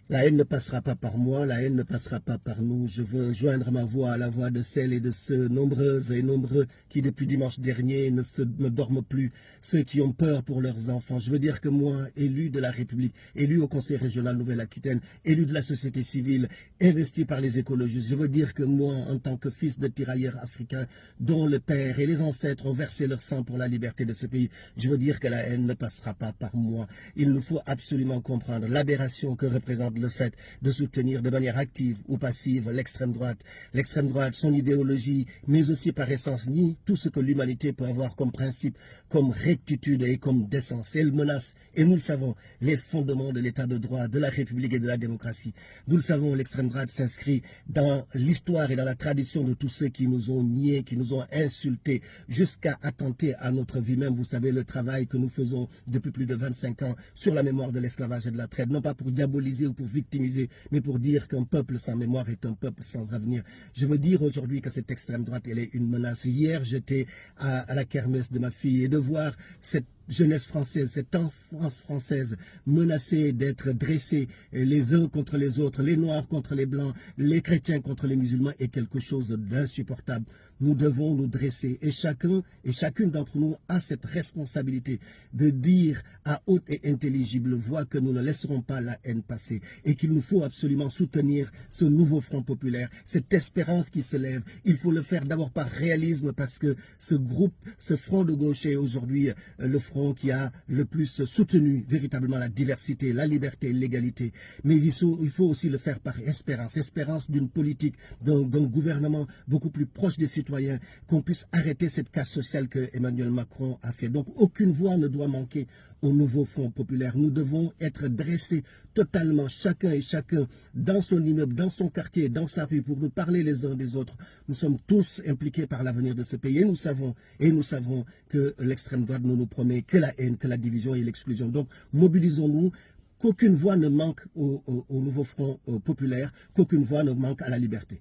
La haine ne passera pas par moi, la haine ne passera pas par nous. Je veux joindre ma voix à la voix de celles et de ceux, nombreuses et nombreux, qui depuis dimanche dernier ne dorment plus, ceux qui ont peur pour leurs enfants. Je veux dire que moi, élu de la République, élu au Conseil régional Nouvelle-Aquitaine, élu de la société civile, investi par les écologistes, je veux dire que moi, en tant que fils de tirailleurs africains, dont le père et les ancêtres ont versé leur sang pour la liberté de ce pays, je veux dire que la haine ne passera pas par moi. Il nous faut absolument comprendre l'aberration que représente le fait de soutenir de manière active ou passive l'extrême droite. L'extrême droite, son idéologie, mais aussi par essence, nie tout ce que l'humanité peut avoir comme principe, comme rectitude et comme décence. Elle menace, et nous le savons, les fondements de l'état de droit, de la République et de la démocratie. Nous le savons, l'extrême droite s'inscrit dans l'histoire et dans la tradition de tous ceux qui nous ont niés, qui nous ont insultés, jusqu'à attenter à notre vie même. Vous savez, le travail que nous faisons depuis plus de 25 ans sur la mémoire de l'esclavage et de la traite, non pas pour diaboliser ou pour victimiser, mais pour dire qu'un peuple sans mémoire est un peuple sans avenir. Je veux dire aujourd'hui que cette extrême droite, elle est une menace. Hier, j'étais à la kermesse de ma fille et de voir cette jeunesse française, cette enfance française menacée d'être dressée les uns contre les autres, les noirs contre les blancs, les chrétiens contre les musulmans est quelque chose d'insupportable. Nous devons nous dresser et chacun et chacune d'entre nous a cette responsabilité de dire à haute et intelligible voix que nous ne laisserons pas la haine passer et qu'il nous faut absolument soutenir ce nouveau front populaire, cette espérance qui se lève. Il faut le faire d'abord par réalisme parce que ce groupe, ce front de gauche est aujourd'hui le front qui a le plus soutenu véritablement la diversité, la liberté, l'égalité. Mais il faut aussi le faire par espérance, espérance d'une politique, d'un gouvernement beaucoup plus proche des citoyens, qu'on puisse arrêter cette casse sociale que Emmanuel Macron a fait. Donc aucune voix ne doit manquer au nouveau Front populaire. Nous devons être dressés totalement, chacun et chacun, dans son immeuble, dans son quartier, dans sa rue, pour nous parler les uns des autres. Nous sommes tous impliqués par l'avenir de ce pays et nous savons que l'extrême droite nous promet que la haine, que la division et l'exclusion. Donc mobilisons-nous, qu'aucune voix ne manque au nouveau Front populaire, qu'aucune voix ne manque à la liberté.